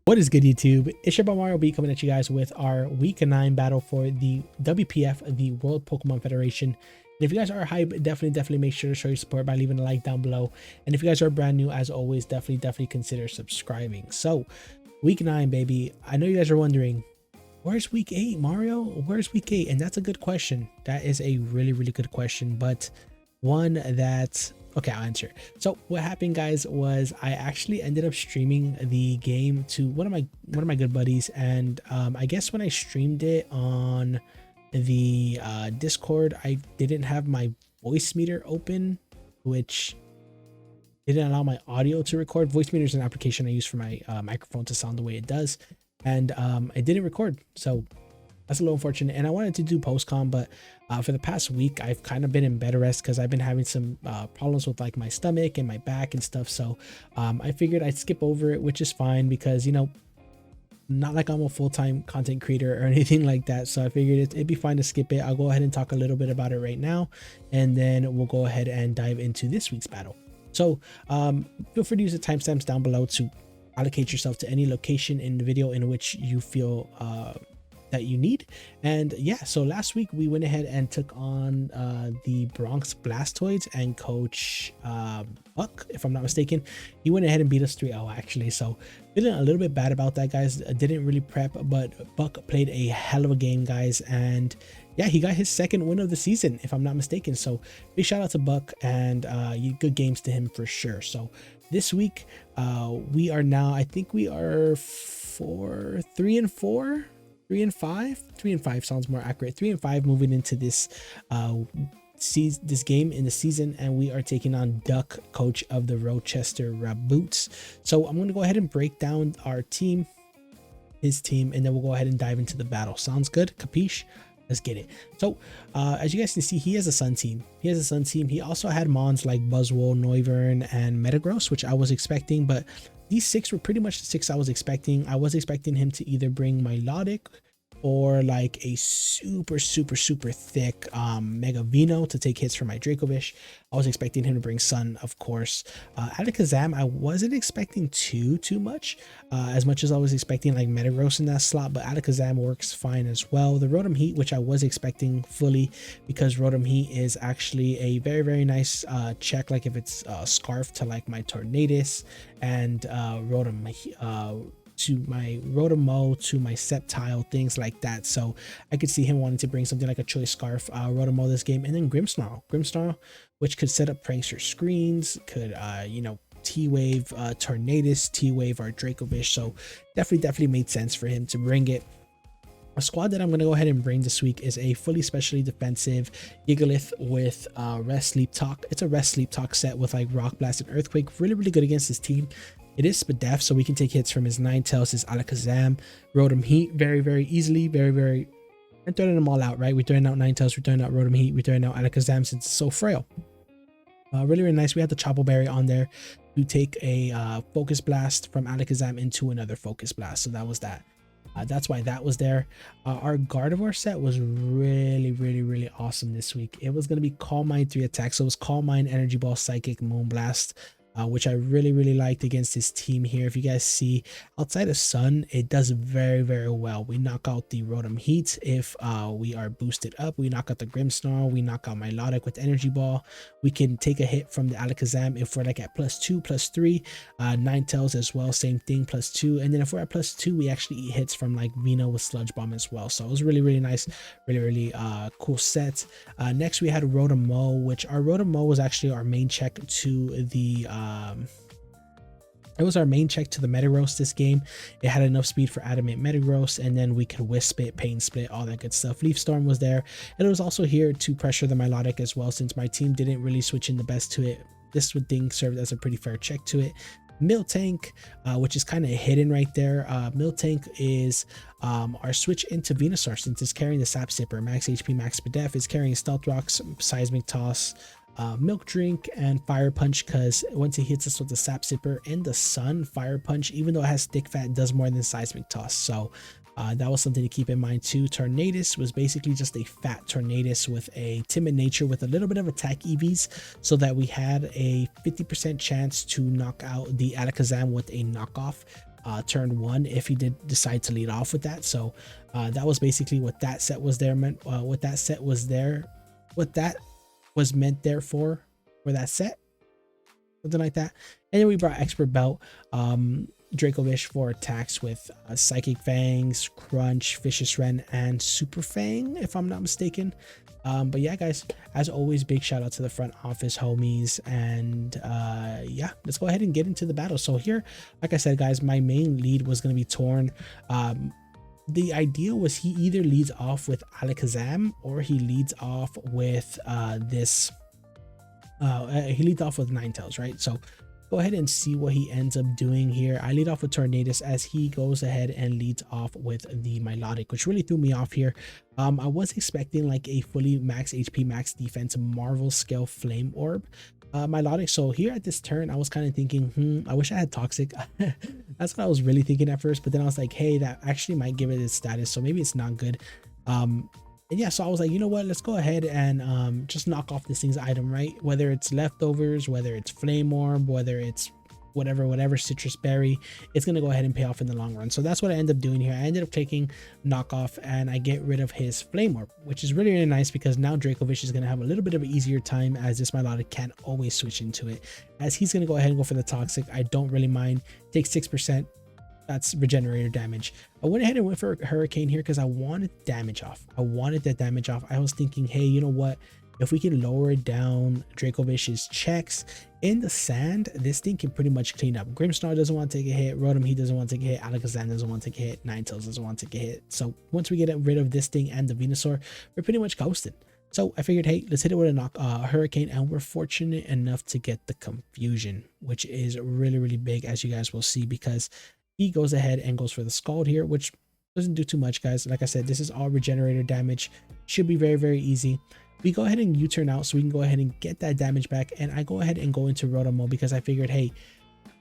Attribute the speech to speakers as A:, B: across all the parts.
A: What is good, YouTube? It's your boy Mario B coming at you guys with our week 9 battle for the WPF, the World Pokemon Federation. And if you guys are hype, definitely make sure to show your support by leaving a like down below. And if you guys are brand new, as always, definitely consider subscribing. So, week 9, baby. I know you guys are wondering, where's week 8, Mario? Where's week 8? And that's a good question. That is a really good question, but one that... okay, I'll answer. So what happened, guys, was I actually ended up streaming the game to one of my good buddies, and I guess when I streamed it on the Discord, I didn't have my voice meter open, which didn't allow my audio to record. Voice meter is an application I use for my microphone to sound the way it does, and it didn't record. So that's a little unfortunate, and I wanted to do postcom, but for the past week I've kind of been in bed rest because I've been having some problems with like my stomach and my back and stuff. So I figured I'd skip over it, which is fine because, you know, not like I'm a full-time content creator or anything like that. So I figured it'd be fine to skip it. I'll go ahead and talk a little bit about it right now, and then we'll go ahead and dive into this week's battle. So feel free to use the timestamps down below to allocate yourself to any location in the video in which you feel that you need. And yeah, so last week we went ahead and took on the Bronx Blastoids, and Coach Buck, if I'm not mistaken, he went ahead and beat us 3-0 actually. So feeling a little bit bad about that, guys. I didn't really prep, but Buck played a hell of a game, guys, and yeah, he got his second win of the season, if I'm not mistaken. So big shout out to Buck, and good games to him for sure. So this week we are now, I think we are 3 and 4. 3 and 5. 3 and 5 sounds more accurate. 3 and 5 moving into this this game in the season, and we are taking on Duck, coach of the Rochester Boots. So I'm going to go ahead and break down our team, his team, and then we'll go ahead and dive into the battle. Sounds good? Capiche? Let's get it. So as you guys can see, he has a Sun team. He also had Mons like Buzzwole, Noivern, and Metagross, which I was expecting, but these 6 were pretty much the 6 I was expecting. I was expecting him to either bring Milotic or like a super thick Mega Vino to take hits from my Dracovish. I was expecting him to bring Sun, of course. Alakazam, I wasn't expecting too much as I was expecting like Metagross in that slot, but Alakazam works fine as well. The Rotom Heat, which I was expecting fully, because Rotom Heat is actually a very nice check, like if it's Scarf to like my Tornadus, and Rotom to my Rotomo, to my Sceptile, things like that. So I could see him wanting to bring something like a Choice Scarf, Rotomo this game, and then Grimmsnarl, which could set up Prankster screens, could you know, T-Wave Tornadus, T-Wave our Dracovish. So definitely made sense for him to bring it. A squad that I'm going to go ahead and bring this week is a fully specially defensive Gigalith with Rest Sleep Talk. It's a Rest Sleep Talk set with like Rock Blast and Earthquake. Really good against his team. It is Spadef, so we can take hits from his Ninetales, his Alakazam, Rotom Heat very easily. We're throwing them all out, right? We're throwing out Ninetales, we're throwing out Rotom Heat, we're throwing out Alakazam since it's so frail. Really nice. We had the Chople Berry on there to take a Focus Blast from Alakazam into another Focus Blast. So that was that. That's why that was there. Our Gardevoir set was really awesome this week. It was going to be Calm Mind 3 attacks. So it was Calm Mind, Energy Ball, Psychic, Moonblast, which I really liked against his team here. If you guys see, outside of Sun, it does very well. We knock out the Rotom Heat if we are boosted up. We knock out the Grimmsnarl. We knock out Milotic with Energy Ball. We can take a hit from the Alakazam if we're like at +2, +3. Ninetales as well, same thing, +2. And then if we're at +2, we actually eat hits from like Vino with Sludge Bomb as well. So it was really nice, really cool set. Next we had Rotomo, which our Rotomo was actually our main check to the it was our main check to the Metagross this game. It had enough speed for Adamant Metagross, and then we could Wisp it, Pain Split, all that good stuff. Leaf Storm was there, and it was also here to pressure the Milotic as well, since my team didn't really switch in the best to it. This thing served as a pretty fair check to it. Miltank, which is kind of hidden right there. Miltank is our switch into Venusaur, since it's carrying the Sap Sipper, max HP, max Spadef. It's carrying Stealth Rocks, Seismic Toss, Milk Drink, and Fire Punch, because once it hits us with the Sap Sipper and the Sun, Fire Punch, even though it has Stick Fat, does more than Seismic Toss. So that was something to keep in mind too. Tornadus was basically just a fat Tornadus with a timid nature with a little bit of attack EVs, so that we had a 50% chance to knock out the Alakazam with a knockoff turn 1 if he did decide to lead off with that. So that was basically what that set was there meant. What that set was there, what that was meant there for that set, something like that. And then we brought Expert Belt, Dracovish for attacks with Psychic Fangs, Crunch, Vicious Ren, and Super Fang, if I'm not mistaken. But yeah, guys, as always, big shout out to the front office homies. And yeah, let's go ahead and get into the battle. So here, like I said, guys, my main lead was going to be Torn. The idea was he either leads off with Alakazam or he leads off with he leads off with Ninetales, right? So go ahead and see what he ends up doing here. I lead off with Tornadus as he goes ahead and leads off with the Milotic, which really threw me off here. I was expecting like a fully max HP, max defense, Marvel scale Flame Orb Milotic. So here at this turn, I was kind of thinking, I wish I had Toxic. That's what I was really thinking at first, but then I was like, hey, that actually might give it its status, so maybe it's not good. And yeah, so I was like, you know what, let's go ahead and just knock off this thing's item, right? Whether it's leftovers, whether it's Flame Orb, whether it's whatever citrus berry, it's gonna go ahead and pay off in the long run. So that's what I ended up doing here. I ended up clicking knock off and I get rid of his Flame Orb, which is really, really nice because now Dracovish is gonna have a little bit of an easier time as this Milotic can't always switch into it. As he's gonna go ahead and go for the Toxic. I don't really mind. Takes 6%. That's regenerator damage. I went ahead and went for Hurricane here because I wanted damage off. I wanted that damage off. I was thinking, hey, you know what? If we can lower down Dracovish's checks in the sand, this thing can pretty much clean up. Grimmsnarl doesn't want to take a hit. Rotom, he doesn't want to take a hit. Alakazam doesn't want to take a hit. Ninetales doesn't want to take a hit. So once we get rid of this thing and the Venusaur, we're pretty much coasting. So I figured, hey, let's hit it with a Hurricane, and we're fortunate enough to get the Confusion, which is really, really big, as you guys will see, because he goes ahead and goes for the Scald here, which doesn't do too much, guys. Like I said, this is all regenerator damage. Should be very, very easy. We go ahead and U-turn out so we can go ahead and get that damage back. And I go ahead and go into Rotom mode because I figured, hey,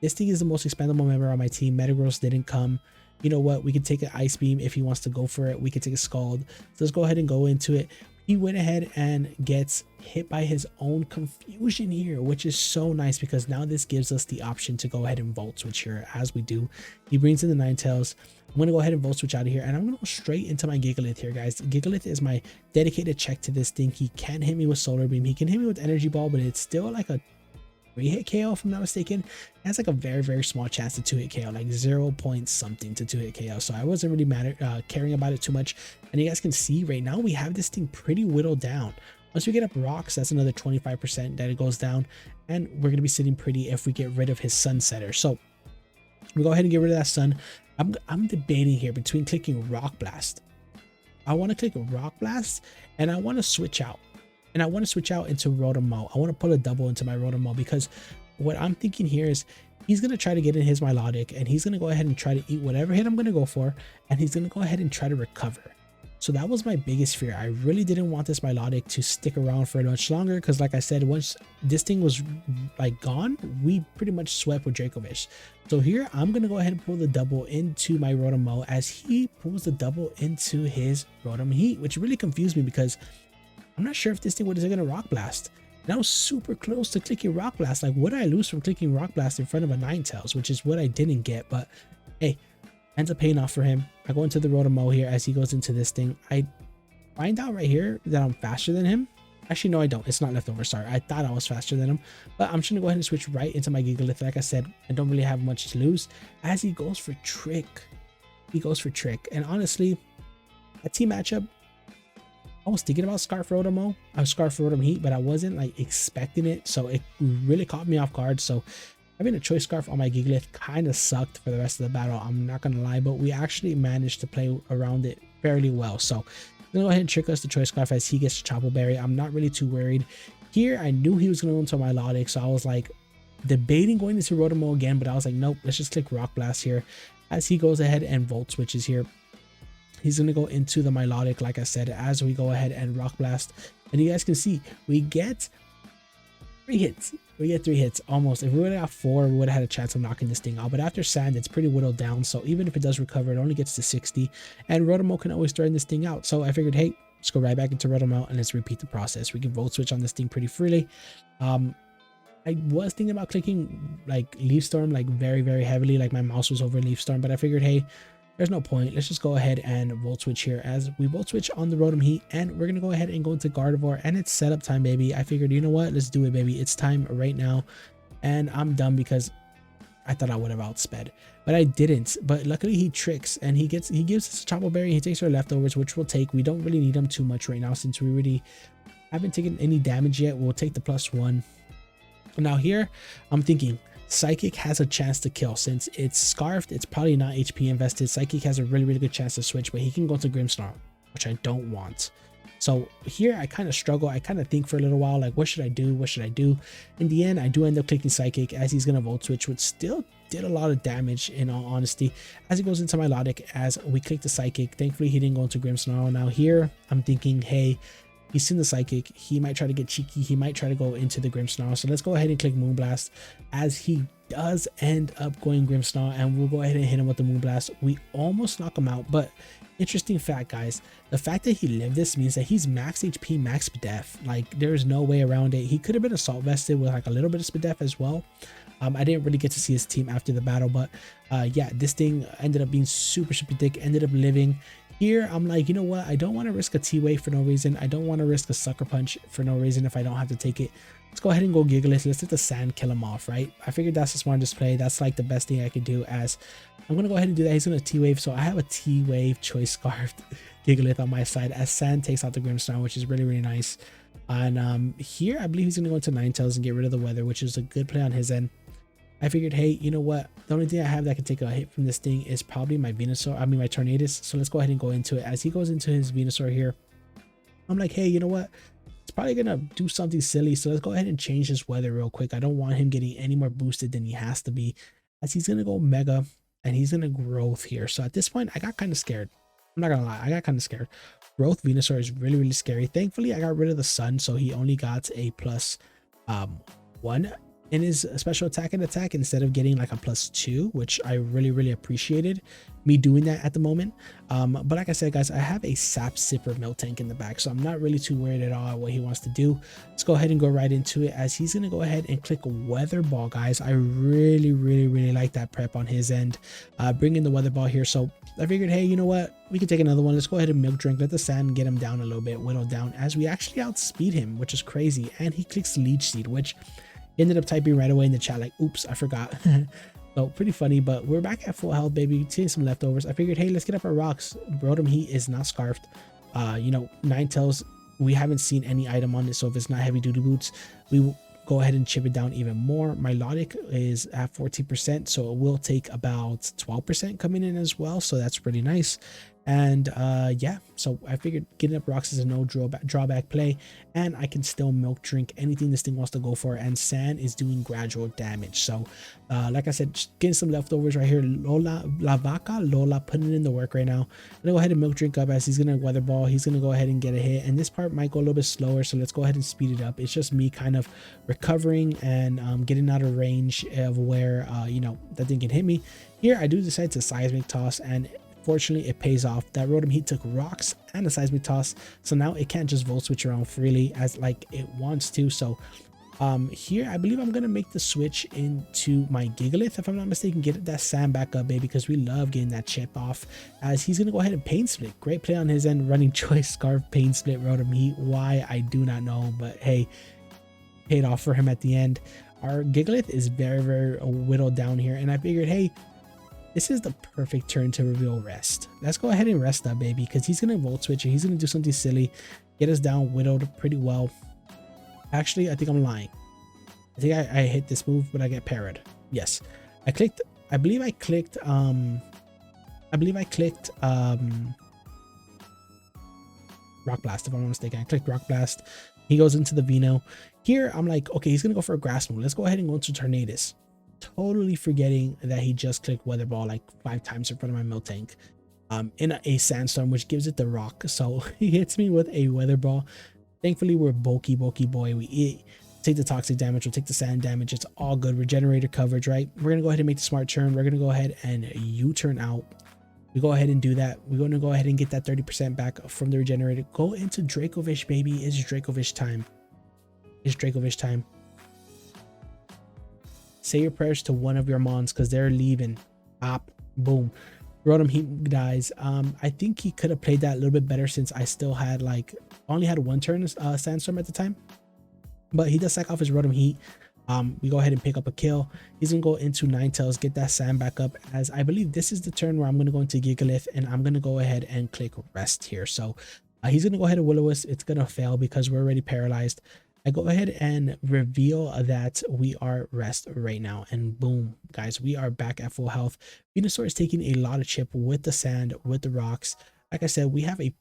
A: this thing is the most expendable member on my team. Metagross didn't come. You know what? We could take an Ice Beam if he wants to go for it. We could take a Scald. So let's go ahead and go into it. He went ahead and gets hit by his own Confusion here, which is so nice because now this gives us the option to go ahead and Volt Switch here. As we do, he brings in the Ninetales. I'm going to go ahead and Volt Switch out of here, and I'm going to go straight into my Gigalith here, guys. Gigalith is my dedicated check to this thing. He can hit me with Solar Beam. He can hit me with Energy Ball, but it's still like a 3-hit KO, if I'm not mistaken. It has like a very, very small chance to 2-hit KO, like 0 point something to 2-hit KO. So I wasn't really caring about it too much. And you guys can see right now we have this thing pretty whittled down. Once we get up rocks, that's another 25% that it goes down, and we're going to be sitting pretty if we get rid of his Sunsetter. So we go ahead and get rid of that Sun. I'm debating here between clicking Rock Blast. I want to click Rock Blast, and I want to switch out. And I want to switch out into Rotom mode. I want to pull a double into my Rotom mode because what I'm thinking here is he's going to try to get in his Milotic, and he's going to go ahead and try to eat whatever hit I'm going to go for, and he's going to go ahead and try to recover. So that was my biggest fear. I really didn't want this Milotic to stick around for much longer because, like I said, once this thing was like gone, we pretty much swept with Dracovish. So here I'm going to go ahead and pull the double into my Rotom mode as he pulls the double into his Rotom Heat, which really confused me because I'm not sure if this thing was going to Rock Blast. And I was super close to clicking Rock Blast. Like, what did I lose from clicking Rock Blast in front of a Ninetales, which is what I didn't get. But hey, ends up paying off for him. I go into the Rotom mode here as he goes into this thing. I find out right here that I'm faster than him. Actually, no, I don't. It's not leftover. Sorry, I thought I was faster than him. But I'm just going to go ahead and switch right into my Gigalith. Like I said, I don't really have much to lose. As he goes for Trick. He goes for Trick. And honestly, a team matchup, I was thinking about Scarf Rotom mode. I was Scarf Rotom Heat, but I wasn't like expecting it. So it really caught me off guard. So having a Choice Scarf on my Gigalith kind of sucked for the rest of the battle. I'm not going to lie, but we actually managed to play around it fairly well. So I'm going to go ahead and trick us to Choice Scarf as he gets Chople Berry. I'm not really too worried. Here, I knew he was going to go into my Milotic, so I was like debating going into Rotom mode again, but I was like, nope, let's just click Rock Blast here. As he goes ahead and Volt Switches here. He's going to go into the Milotic, like I said, as we go ahead and Rock Blast. And you guys can see, we get 3 hits. We get 3 hits, almost. If we would have got 4, we would have had a chance of knocking this thing out. But after Sand, it's pretty whittled down. So even if it does recover, it only gets to 60. And Rotom can always threaten this thing out. So I figured, hey, let's go right back into Rotom and let's repeat the process. We can Volt Switch on this thing pretty freely. I was thinking about clicking like Leaf Storm like very, very heavily, like my mouse was over Leaf Storm, but I figured, hey, there's no point. Let's just go ahead and Volt Switch here, as we Volt Switch on the Rotom Heat, and we're gonna go ahead and go into Gardevoir, and it's setup time, baby. I figured, you know what, let's do it, baby. It's time right now, and I'm done because I thought I would have outsped, but I didn't. But luckily he tricks, and he gives us a Chople Berry. He takes our leftovers, which we'll take. We don't really need them too much right now since we really haven't taken any damage yet. We'll take the +1. Now here, I'm thinking Psychic has a chance to kill. Since it's Scarfed, it's probably not HP invested. Psychic has a really, really good chance to switch, but he can go to Grimmsnarl, which I don't want. So here I kind of struggle. I kind of think for a little while, like, what should I do? What should I do? In the end, I do end up clicking Psychic, as he's going to Volt Switch, which still did a lot of damage in all honesty. As he goes into Milotic, as we click the Psychic, thankfully he didn't go into Grimmsnarl. Now here, I'm thinking, hey, he's seen the Psychic. He might try to get cheeky. He might try to go into the Grimmsnarl. So let's go ahead and click Moonblast, as he does end up going Grimmsnarl, and we'll go ahead and hit him with the Moonblast. We almost knock him out, but interesting fact, guys, the fact that he lived this means that he's max HP, max SPDEF. Like, there's no way around it. He could have been assault vested with like a little bit of SPDEF as well. I didn't really get to see his team after the battle, but yeah, this thing ended up being super, super thick, ended up living. Here, I'm like, you know what? I don't want to risk a T-Wave for no reason. I don't want to risk a Sucker Punch for no reason if I don't have to take it. Let's go ahead and go Gigalith. Let's hit the Sand, kill him off, right? I figured that's the smartest play. That's like the best thing I could do, as I'm going to go ahead and do that. He's going to T-Wave, so I have a T-Wave Choice Scarfed Gigalith on my side, as Sand takes out the Grimmsnarl, which is really, really nice. And here, I believe he's going to go into Ninetales and get rid of the weather, which is a good play on his end. I figured, hey, you know what? The only thing I have that can take a hit from this thing is probably my Venusaur. I mean, my Tornadus. So let's go ahead and go into it. As he goes into his Venusaur here, I'm like, hey, you know what? It's probably going to do something silly. So let's go ahead and change his weather real quick. I don't want him getting any more boosted than he has to be, as he's going to go Mega, and he's going to Growth here. So at this point, I got kind of scared. I'm not going to lie. I got kind of scared. Growth Venusaur is really, really scary. Thankfully, I got rid of the Sun, so he only got a +1 in his special attack and attack instead of getting like a +2, which I really, really appreciated me doing that at the moment. But like I said, guys, I have a Sap Sipper Miltank in the back, so I'm not really too worried at all what he wants to do. Let's go ahead and go right into it, as he's going to go ahead and click Weather Ball, guys. I really, really, really like that prep on his end, bringing the Weather Ball here. So I figured, hey, you know what? We can take another one. Let's go ahead and Milk Drink, let the Sand get him down a little bit, whittle down, as we actually outspeed him, which is crazy. And he clicks Leech Seed, which ended up typing right away in the chat like, oops, I forgot. So pretty funny, but we're back at full health, baby. Seeing some leftovers. I figured, hey, let's get up our rocks. Rotom Heat is not Scarfed. You know, Ninetales, we haven't seen any item on it, so if it's not heavy duty boots, we will go ahead and chip it down even more. Milotic is at 14%, so it will take about 12% coming in as well, so that's pretty nice. And yeah, so I figured getting up rocks is a no drawback play, and I can still Milk Drink anything this thing wants to go for, and Sand is doing gradual damage. So like I said, just getting some leftovers right here. Lola putting in the work right now. I'm gonna go ahead and Milk Drink up, as he's gonna Weather Ball. He's gonna go ahead and get a hit, and this part might go a little bit slower, so let's go ahead and speed it up. It's just me kind of recovering and getting out of range of where you know, that thing can hit me. Here I do decide to Seismic Toss, and fortunately it pays off. That Rotom Heat took rocks and a Seismic Toss, so now it can't just Volt Switch around freely as like it wants to. So here I believe I'm gonna make the switch into my Gigalith, if I'm not mistaken, get that Sand back up, baby, because we love getting that chip off, as he's gonna go ahead and Pain Split. Great play on his end, running Choice Scarf, Pain Split, Rotom Heat. Why, I do not know, but hey, paid off for him at the end. Our Gigalith is very, very whittled down here, and I figured, hey, this is the perfect turn to reveal Rest. Let's go ahead and Rest up, baby, because he's going to Volt Switch and he's going to do something silly, get us down whittled pretty well. Actually, I think I'm lying. I think I hit this move, but I get parried. Yes. I believe I clicked Rock Blast, if I'm not mistaken. I clicked Rock Blast. He goes into the Veno. Here, I'm like, okay, he's going to go for a Grass move. Let's go ahead and go into Tornadus. Totally forgetting that he just clicked Weather Ball like 5 times in front of my Miltank in a Sandstorm, which gives it the rock. So he hits me with a Weather Ball. Thankfully, we're bulky boy. We take the toxic damage, we'll take the sand damage. It's all good. Regenerator coverage, right? We're gonna go ahead and make the smart turn. We're gonna go ahead and U-turn out. We go ahead and do that. We're gonna go ahead and get that 30% back from the regenerator. Go into Dracovish, baby. It's Dracovish time. It's Dracovish time. say your prayers to one of your mons because they're leaving. Pop, boom. Rotom Heat dies. I think he could have played that a little bit better since I still had like only had one turn Sandstorm at the time. But he does sack off his Rotom Heat. We go ahead and pick up a kill. He's gonna go into Ninetales, get that Sand back up, as I believe this is the turn where I'm gonna go into Gigalith and I'm gonna go ahead and click rest here. So he's gonna go ahead and Will-O-Wisp. It's gonna fail because we're already paralyzed. I go ahead and reveal that we are rest right now, and boom, guys, we are back at full health. Venusaur is taking a lot of chip with the sand, with the rocks. Like I said, we have a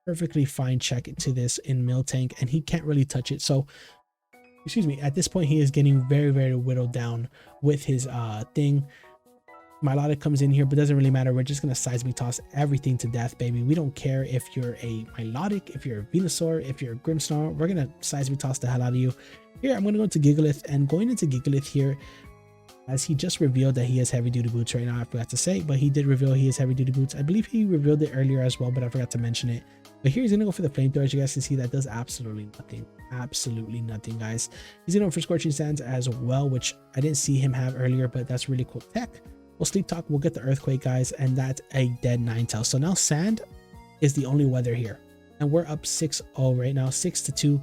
A: perfectly fine check to this in Miltank, and he can't really touch it. So excuse me, at this point he is getting very, very whittled down with his thing. Milotic comes in here, but doesn't really matter. We're just gonna seismic toss everything to death, baby. We don't care if you're a Milotic, if you're a Venusaur, if you're a Grimmsnarl. We're gonna seismic toss the hell out of you. Here I'm gonna go to Gigalith, and going into Gigalith here, as he just revealed that he has heavy duty boots right now. I forgot to say, but he did reveal he has heavy duty boots. I believe he revealed it earlier as well, but I forgot to mention it. But here he's gonna go for the flamethrower. As you guys can see, that does absolutely nothing, guys. He's gonna go for Scorching Sands as well, which I didn't see him have earlier, but that's really cool tech. We'll Sleep Talk, we'll get the Earthquake, guys, and that's a dead Ninetales. So now Sand is the only weather here, and we're up 6-0 right now, 6-2.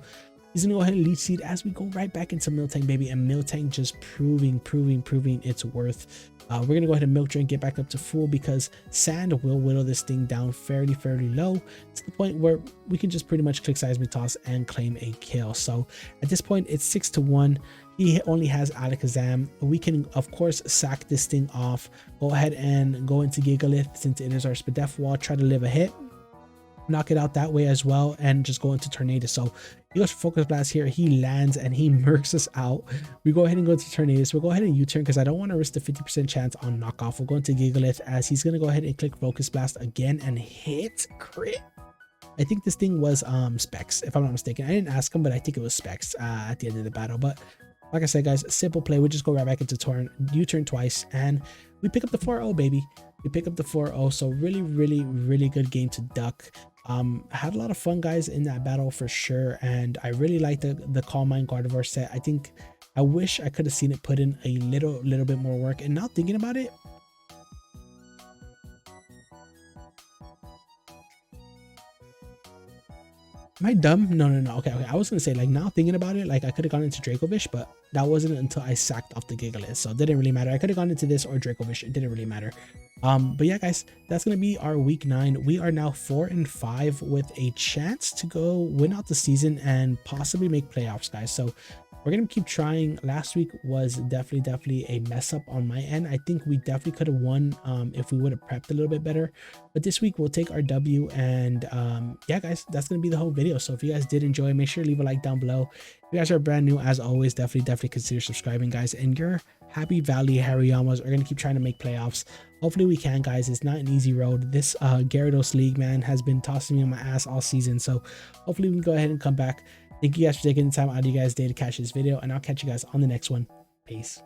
A: He's gonna go ahead and Leech Seed as we go right back into Miltank, baby, and Miltank just proving its worth. We're gonna go ahead and Milk Drink, get back up to full, because Sand will whittle this thing down fairly low to the point where we can just pretty much click Seismic Toss and claim a kill. So at this point it's 6-1. He only has Alakazam. We can of course sack this thing off, go ahead and go into Gigalith since it is our Spadef wall, try to live a hit, knock it out that way as well, and just go into Tornado. So he goes for Focus Blast here, he lands and he murks us out. We go ahead and go to Tornadus. We'll go ahead and U-turn because I don't want to risk the 50% chance on knockoff. We'll go into Gigalith as he's going to go ahead and click Focus Blast again and hit crit. I think this thing was Specs, if I'm not mistaken. I didn't ask him, but I think it was Specs at the end of the battle. But like I said, guys, simple play. We just go right back into turn, U-turn twice, and we pick up the 4-0, baby. We pick up the 4-0. So really good game to duck. Had a lot of fun, guys, in that battle for sure, and I really like the Calm Mind Gardevoir set. I wish I could have seen it put in a little bit more work. And now thinking about it, am I dumb? No. Okay. I was gonna say, like, now thinking about it, like I could have gone into Dracovish, but that wasn't until I sacked off the Gigalith, so it didn't really matter. I could have gone into this or Dracovish, it didn't really matter. But yeah, guys, that's gonna be our week 9. We are now 4-5 with a chance to go win out the season and possibly make playoffs, guys. So we're gonna keep trying. Last week was definitely a mess up on my end. I think we definitely could have won if we would have prepped a little bit better, but this week we'll take our W. And yeah, guys, that's gonna be the whole video. So if you guys did enjoy, make sure to leave a like down below. If you guys are brand new, as always, definitely consider subscribing, guys. And your Happy Valley Hariyamas are gonna keep trying to make playoffs. Hopefully we can, guys. It's not an easy road. This Gyarados League, man, has been tossing me on my ass all season, so hopefully we can go ahead and come back. Thank you guys for taking the time out of you guys' day to catch this video, and I'll catch you guys on the next one. Peace.